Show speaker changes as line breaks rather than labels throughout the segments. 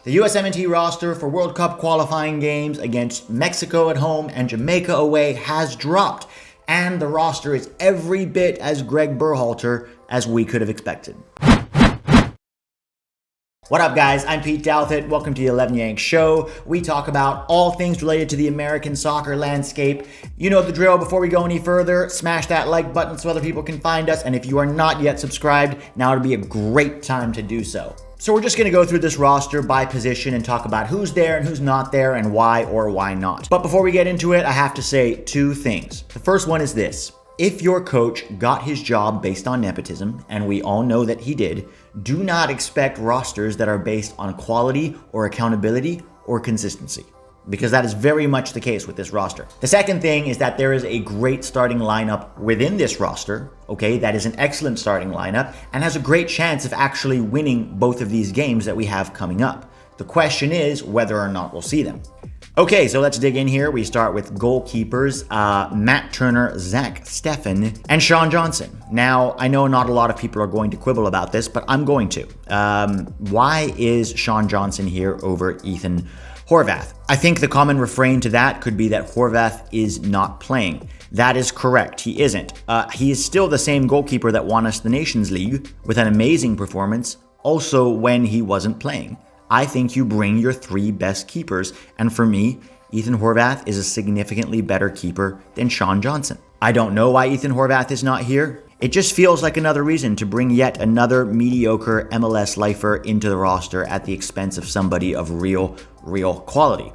The USMNT roster for World Cup qualifying games against Mexico at home and Jamaica away has dropped, and the roster is every bit as Gregg Berhalter as we could have expected. What up, guys? I'm Pete Douthit. Welcome to the 11 Yank Show. We talk about all things related to the American soccer landscape. You know the drill. Before we go any further, smash that like button so other people can find us. And if you are not yet subscribed, now would be a great time to do so. So we're just going to go through this roster by position and talk about who's there and who's not there and why or why not. But before we get into it, I have to say two things. The first one is this. If your coach got his job based on nepotism, and we all know that he did, do not expect rosters that are based on quality or accountability or consistency, because that is very much the case with this roster. The second thing is that there is a great starting lineup within this roster, okay? That is an excellent starting lineup and has a great chance of actually winning both of these games that we have coming up. The question is whether or not we'll see them. Okay, so let's dig in here. We start with goalkeepers, Matt Turner, Zack, Steffen, and Sean Johnson. Now, I know not a lot of people are going to quibble about this, but I'm going to. Why is Sean Johnson here over Ethan Horvath? I think the common refrain to that could be that Horvath is not playing. That is correct. He isn't. He is still the same goalkeeper that won us the Nations League with an amazing performance, also when he wasn't playing. I think you bring your three best keepers, and for me, Ethan Horvath is a significantly better keeper than Sean Johnson. I don't know why Ethan Horvath is not here. It just feels like another reason to bring yet another mediocre MLS lifer into the roster at the expense of somebody of real quality.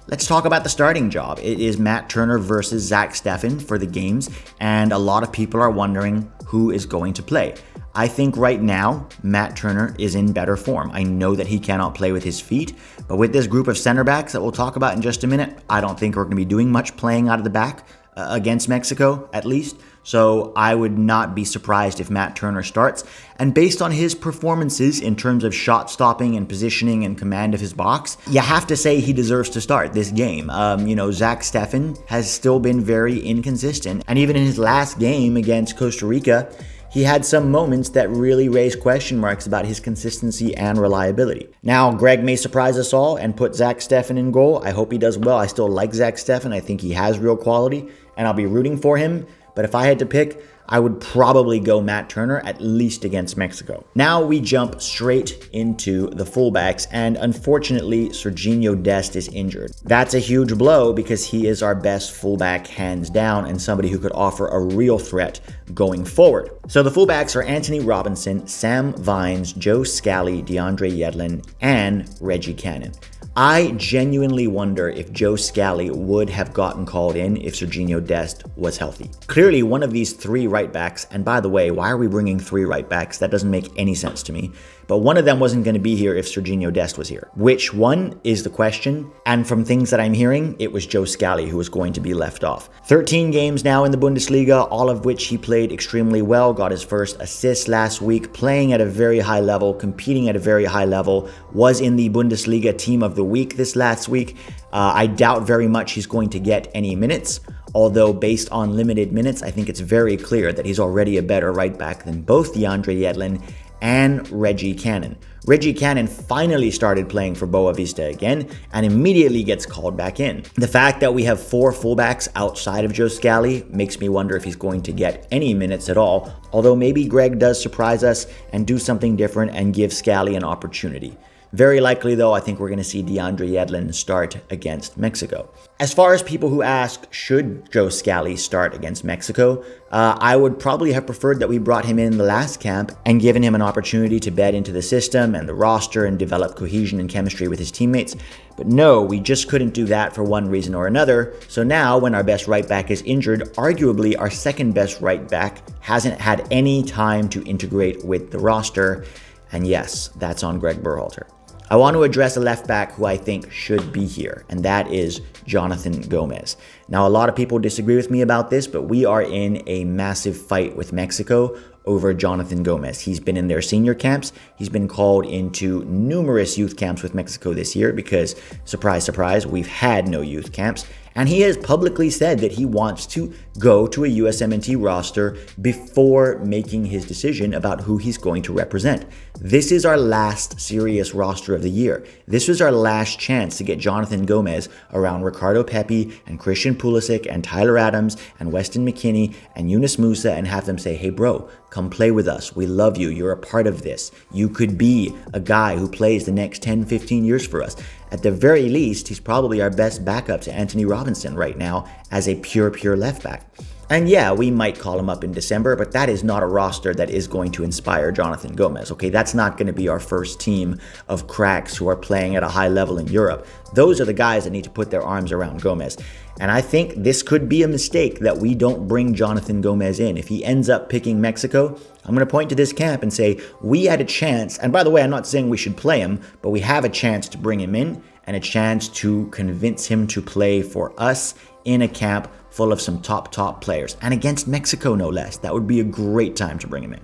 Let's talk about the starting job. It is Matt Turner versus Zack Steffen for the games, and a lot of people are wondering who is going to play. I think right now, Matt Turner is in better form. I know that he cannot play with his feet, but with this group of center backs that we'll talk about in just a minute, I don't think we're going to be doing much playing out of the back against Mexico, at least. So I would not be surprised if Matt Turner starts. And based on his performances in terms of shot stopping and positioning and command of his box, you have to say he deserves to start this game. Zack Steffen has still been very inconsistent. And even in his last game against Costa Rica, he had some moments that really raised question marks about his consistency and reliability. Now, Gregg may surprise us all and put Zack Steffen in goal. I hope he does well. I still like Zack Steffen. I think he has real quality, and I'll be rooting for him. But if I had to pick, I would probably go Matt Turner, at least against Mexico. Now we jump straight into the fullbacks, and unfortunately, Sergiño Dest is injured. That's a huge blow because he is our best fullback hands down and somebody who could offer a real threat going forward. So the fullbacks are Antonee Robinson, Sam Vines, Joe Scally, DeAndre Yedlin, and Reggie Cannon. I genuinely wonder if Joe Scally would have gotten called in if Sergiño Dest was healthy. Clearly, one of these three right backs, and by the way, why are we bringing three right backs? That doesn't make any sense to me. But one of them wasn't going to be here if Sergiño Dest was here. Which one is the question? And from things that I'm hearing, it was Joe Scally who was going to be left off. 13 games now in the Bundesliga, all of which he played extremely well, got his first assist last week, playing at a very high level, competing at a very high level, was in the Bundesliga Team of the Week this last week. I doubt very much he's going to get any minutes, although based on limited minutes, I think it's very clear that he's already a better right back than both DeAndre Yedlin and Reggie Cannon. Reggie Cannon finally started playing for Boa Vista again and immediately gets called back in. The fact that we have four fullbacks outside of Joe Scally makes me wonder if he's going to get any minutes at all, although maybe Gregg does surprise us and do something different and give Scally an opportunity. Very likely, though, I think we're going to see DeAndre Yedlin start against Mexico. As far as people who ask, should Joe Scally start against Mexico, I would probably have preferred that we brought him in the last camp and given him an opportunity to bed into the system and the roster and develop cohesion and chemistry with his teammates. But no, we just couldn't do that for one reason or another. So now, when our best right back is injured, arguably our second best right back hasn't had any time to integrate with the roster. And yes, that's on Gregg Berhalter. I want to address a left back who I think should be here, and that is Jonathan Gomez. Now, a lot of people disagree with me about this, but we are in a massive fight with Mexico over Jonathan Gomez. He's been in their senior camps. He's been called into numerous youth camps with Mexico this year because, surprise, surprise, we've had no youth camps. And he has publicly said that he wants to go to a USMNT roster before making his decision about who he's going to represent. This is our last serious roster of the year. This was our last chance to get Jonathan Gomez around Ricardo, Pepi, and Cristian Pulisic, and Tyler Adams, and Weston, McKennie, and Yunus, Musah, and have them say, hey bro, come play with us. We love you. You're a part of this. You could be a guy who plays the next 10, 15 years for us. At the very least, he's probably our best backup to Antonee Robinson right now as a pure left back. And yeah, we might call him up in December, but that is not a roster that is going to inspire Jonathan Gomez, okay? That's not going to be our first team of cracks who are playing at a high level in Europe. Those are the guys that need to put their arms around Gomez. And I think this could be a mistake that we don't bring Jonathan Gomez in. If he ends up picking Mexico, I'm going to point to this camp and say, we had a chance, and by the way, I'm not saying we should play him, but we have a chance to bring him in and a chance to convince him to play for us in a camp full of some top players. And against Mexico, no less. That would be a great time to bring him in.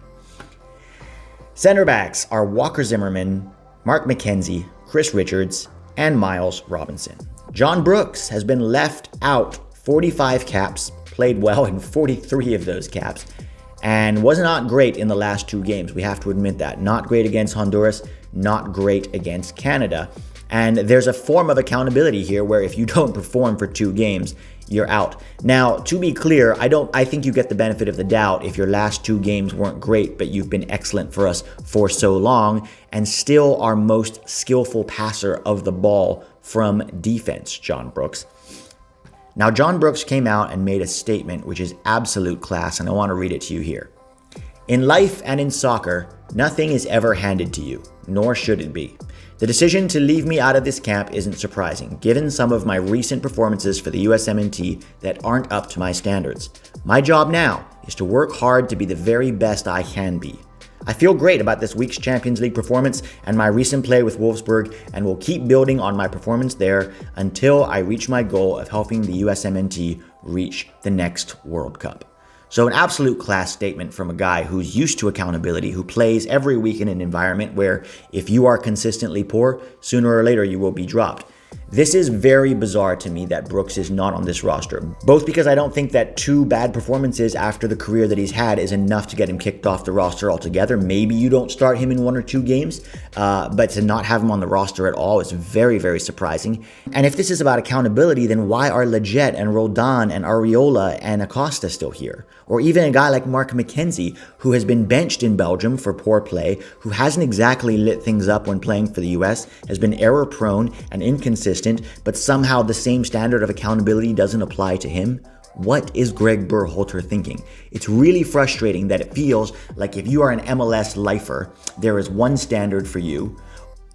Center backs are Walker Zimmerman, Mark McKenzie, Chris Richards, and Miles Robinson. John Brooks has been left out 45 caps, played well in 43 of those caps, and was not great in the last 2 games. We have to admit that. Not great against Honduras, not great against Canada. And there's a form of accountability here where if you don't perform for 2 games, you're out. Now, to be clear, I think you get the benefit of the doubt if your last 2 games weren't great, but you've been excellent for us for so long and still our most skillful passer of the ball from defense, John Brooks. Now, John Brooks came out and made a statement which is absolute class, and I want to read it to you here. In life and in soccer, nothing is ever handed to you, nor should it be. The decision to leave me out of this camp isn't surprising, given some of my recent performances for the USMNT that aren't up to my standards. My job now is to work hard to be the very best I can be. I feel great about this week's Champions League performance and my recent play with Wolfsburg, and will keep building on my performance there until I reach my goal of helping the USMNT reach the next World Cup. So an absolute class statement from a guy who's used to accountability, who plays every week in an environment where if you are consistently poor, sooner or later you will be dropped. This is very bizarre to me that Brooks is not on this roster, both because I don't think that 2 bad performances after the career that he's had is enough to get him kicked off the roster altogether. Maybe you don't start him in 1 or 2 games, but to not have him on the roster at all is very surprising. And if this is about accountability, then why are Lletget and Roldan and Areola and Acosta still here? Or even a guy like Mark McKenzie, who has been benched in Belgium for poor play, who hasn't exactly lit things up when playing for the US, has been error-prone and inconsistent, but somehow the same standard of accountability doesn't apply to him? What is Gregg Berhalter thinking? It's really frustrating that it feels like if you are an MLS lifer, there is one standard for you,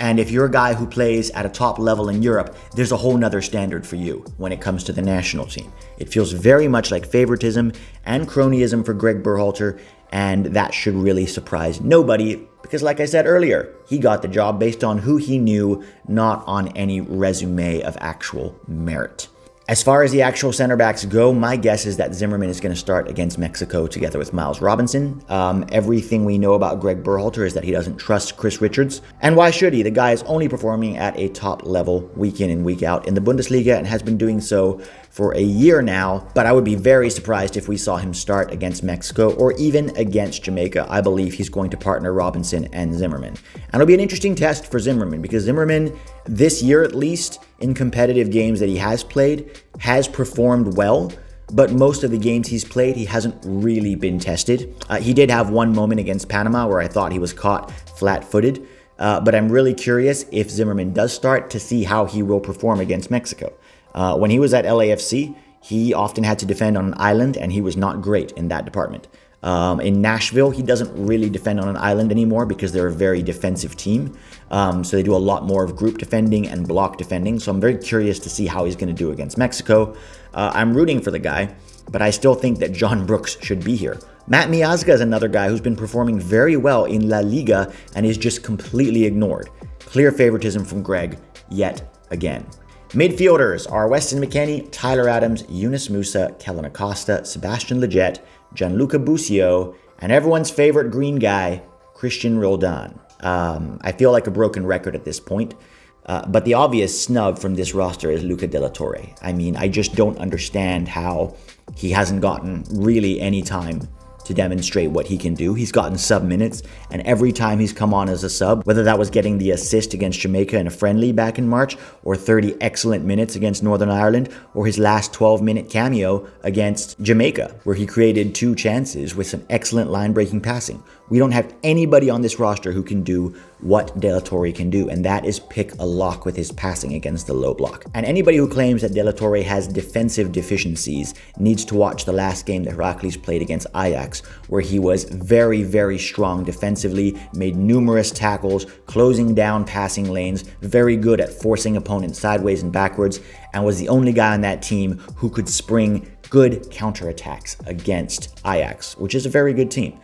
and if you're a guy who plays at a top level in Europe, there's a whole nother standard for you when it comes to the national team. It feels very much like favoritism and cronyism for Gregg Berhalter, and that should really surprise nobody because, like I said earlier, he got the job based on who he knew, not on any resume of actual merit. As far as the actual center backs go, my guess is that Zimmerman is going to start against Mexico together with Miles Robinson. Everything we know about Gregg Berhalter is that he doesn't trust Chris Richards. And why should he? The guy is only performing at a top level week in and week out in the Bundesliga and has been doing so for a year now, but I would be very surprised if we saw him start against Mexico or even against Jamaica. I believe he's going to partner Robinson and Zimmerman. And it'll be an interesting test for Zimmerman because Zimmerman, this year at least, in competitive games that he has played, has performed well, but most of the games he's played, he hasn't really been tested. He did have one moment against Panama where I thought he was caught flat-footed, but I'm really curious if Zimmerman does start to see how he will perform against Mexico. When he was at LAFC, he often had to defend on an island, and he was not great in that department. In Nashville, he doesn't really defend on an island anymore because they're a very defensive team. So they do a lot more of group defending and block defending. So I'm very curious to see how he's going to do against Mexico. I'm rooting for the guy, but I still think that John Brooks should be here. Matt Miazga is another guy who's been performing very well in La Liga and is just completely ignored. Clear favoritism from Gregg yet again. Midfielders are Weston, McKennie, Tyler Adams, Yunus, Musah, Kellyn, Acosta, Sebastian, Lletget, Gianluca, Busio, and everyone's favorite green guy, Cristian Roldan. I feel like a broken record at this point, but the obvious snub from this roster is Luca de la Torre. I mean, I just don't understand how he hasn't gotten really any time to demonstrate what he can do. He's gotten sub minutes, and every time he's come on as a sub, whether that was getting the assist against Jamaica in a friendly back in March, or 30 excellent minutes against Northern Ireland, or his last 12-minute cameo against Jamaica, where he created 2 chances with some excellent line-breaking passing. We don't have anybody on this roster who can do what De La Torre can do, and that is pick a lock with his passing against the low block. And anybody who claims that De La Torre has defensive deficiencies needs to watch the last game that Heracles played against Ajax, where he was very, very strong defensively, made numerous tackles, closing down passing lanes, very good at forcing opponents sideways and backwards, and was the only guy on that team who could spring good counterattacks against Ajax, which is a very good team.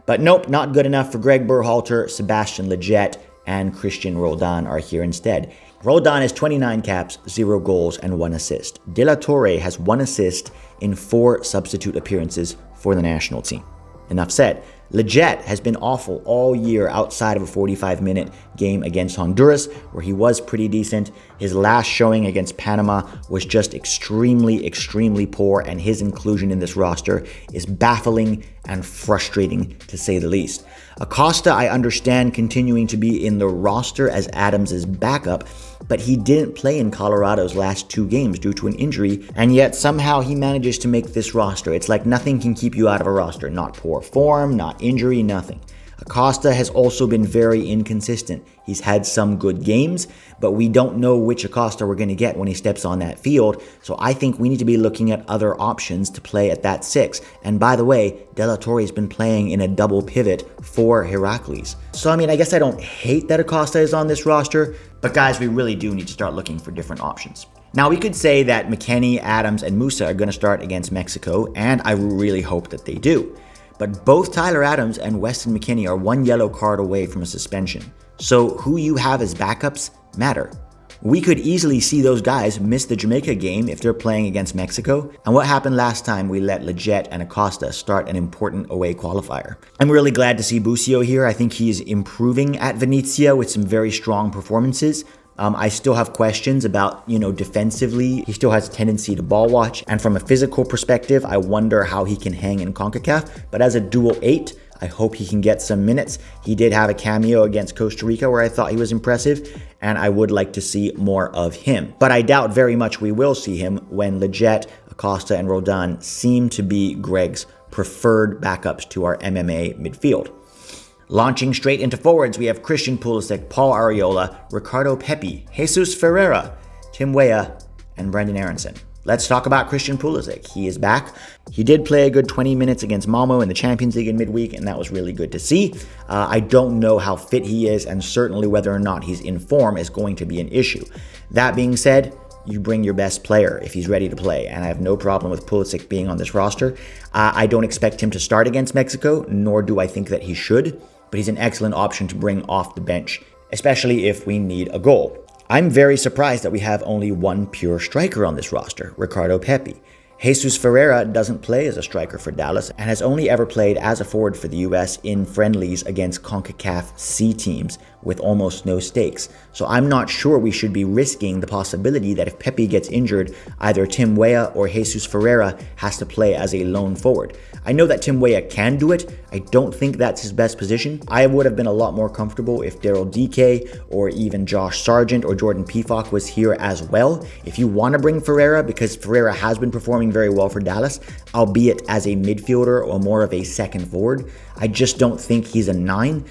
But nope, not good enough for Gregg Berhalter. Sebastian, Lletget, and Cristian Roldan are here instead. Roldan has 29 caps, 0 goals, and 1 assist. De La Torre has 1 assist in 4 substitute appearances for the national team. Enough said. Lletget has been awful all year outside of a 45-minute game against Honduras, where he was pretty decent. His last showing against Panama was just extremely, extremely poor, and his inclusion in this roster is baffling and frustrating, to say the least. Acosta, I understand continuing to be in the roster as Adams' backup, but he didn't play in Colorado's last 2 games due to an injury, and yet somehow he manages to make this roster. It's like nothing can keep you out of a roster. Not poor form, not injury, nothing. Acosta has also been very inconsistent. He's had some good games, but we don't know which Acosta we're going to get when he steps on that field, so I think we need to be looking at other options to play at that 6. And by the way, De La Torre has been playing in a double pivot for Heracles. So I mean, I guess I don't hate that Acosta is on this roster, but guys, we really do need to start looking for different options. Now, we could say that McKennie, Adams, and Musah are going to start against Mexico, and I really hope that they do. But both Tyler Adams and Weston McKennie are 1 yellow card away from a suspension. So who you have as backups matter. We could easily see those guys miss the Jamaica game if they're playing against Mexico. And what happened last time we let Lletget and Acosta start an important away qualifier? I'm really glad to see Busio here. I think he's improving at Venezia with some very strong performances. I still have questions about, defensively. He still has a tendency to ball watch. And from a physical perspective, I wonder how he can hang in CONCACAF. But as a dual 8, I hope he can get some minutes. He did have a cameo against Costa Rica where I thought he was impressive, and I would like to see more of him. But I doubt very much we will see him when Lletget, Acosta, and Roldan seem to be Gregg's preferred backups to our MMA midfield. Launching straight into forwards, we have Cristian Pulisic, Paul Arriola, Ricardo Pepi, Jesus Ferreira, Tim Weah, and Brenden Aaronson. Let's talk about Cristian Pulisic. He is back. He did play a good 20 minutes against Malmo in the Champions League in midweek, and that was really good to see. I don't know how fit he is, and certainly whether or not he's in form is going to be an issue. That being said, you bring your best player if he's ready to play, and I have no problem with Pulisic being on this roster. I don't expect him to start against Mexico, nor do I think that he should, but he's an excellent option to bring off the bench, especially if we need a goal. I'm very surprised that we have only 1 pure striker on this roster, Ricardo Pepi. Jesus Ferreira doesn't play as a striker for Dallas and has only ever played as a forward for the US in friendlies against CONCACAF C teams with almost no stakes. So I'm not sure we should be risking the possibility that if Pepi gets injured, either Tim Weah or Jesus Ferreira has to play as a lone forward. I know that Tim Weah can do it. I don't think that's his best position. I would have been a lot more comfortable if Lletget or even Josh Sargent or Jordan Pefok was here as well. If you want to bring Ferreira, because Ferreira has been performing very well for Dallas, albeit as a midfielder or more of a second forward, I just don't think he's a 9.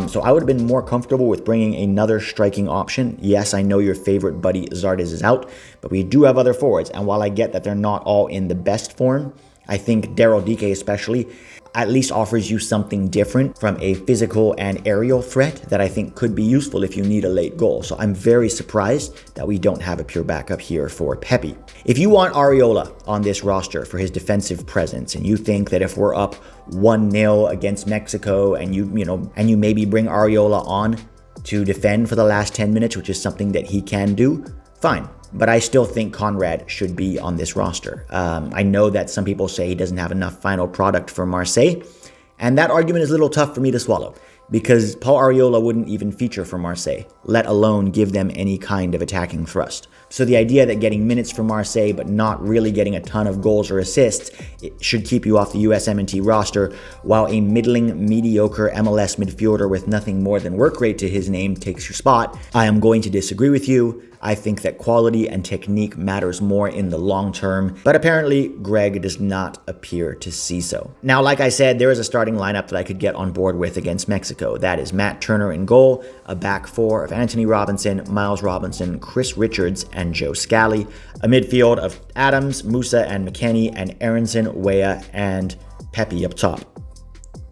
So I would have been more comfortable with bringing another striking option. Yes, I know your favorite buddy Zardes is out, but we do have other forwards. And while I get that they're not all in the best form, I think Lletget especially at least offers you something different from a physical and aerial threat that I think could be useful if you need a late goal. So I'm very surprised that we don't have a pure backup here for Pepi. If you want Arriola on this roster for his defensive presence, and you think that if we're up 1-0 against Mexico and you maybe bring Arriola on to defend for the last 10 minutes, which is something that he can do, fine. But I still think Conrad should be on this roster. I know that some people say he doesn't have enough final product for Marseille, And that argument is a little tough for me to swallow, because Paul Arriola wouldn't even feature for Marseille, let alone give them any kind of attacking thrust. So the idea that getting minutes for Marseille but not really getting a ton of goals or assists should keep you off the USMNT roster, while a middling, mediocre MLS midfielder with nothing more than work rate to his name takes your spot, I am going to disagree with you. I think that quality and technique matters more in the long term, but apparently Gregg does not appear to see so. Now, like I said, there is a starting lineup that I could get on board with against Mexico. That is Matt Turner in goal, a back four of Antonee Robinson, Miles Robinson, Chris Richards, and Joe Scally, a midfield of Adams, Musah, and McKennie, and Aaronson, Weah, and Pepi up top.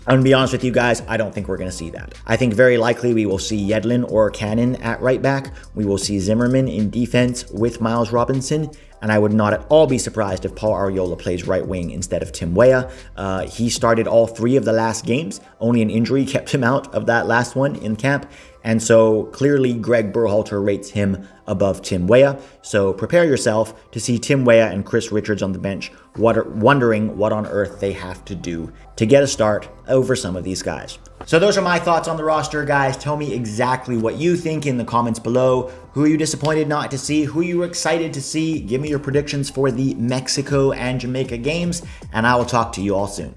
I'm gonna be honest with you guys, I don't think we're gonna see that. I think very likely we will see Yedlin or Cannon at right back. We will see Zimmerman in defense with Miles Robinson, and I would not at all be surprised if Paul Arriola plays right wing instead of Tim Weah. He started all 3 of the last games. Only an injury kept him out of that last one in camp. And so clearly Gregg Berhalter rates him above Tim Weah. So prepare yourself to see Tim Weah and Chris Richards on the bench wondering what on earth they have to do to get a start over some of these guys. So those are my thoughts on the roster, guys. Tell me exactly what you think in the comments below. Who are you disappointed not to see? Who are you excited to see? Give me your predictions for the Mexico and Jamaica games, and I will talk to you all soon.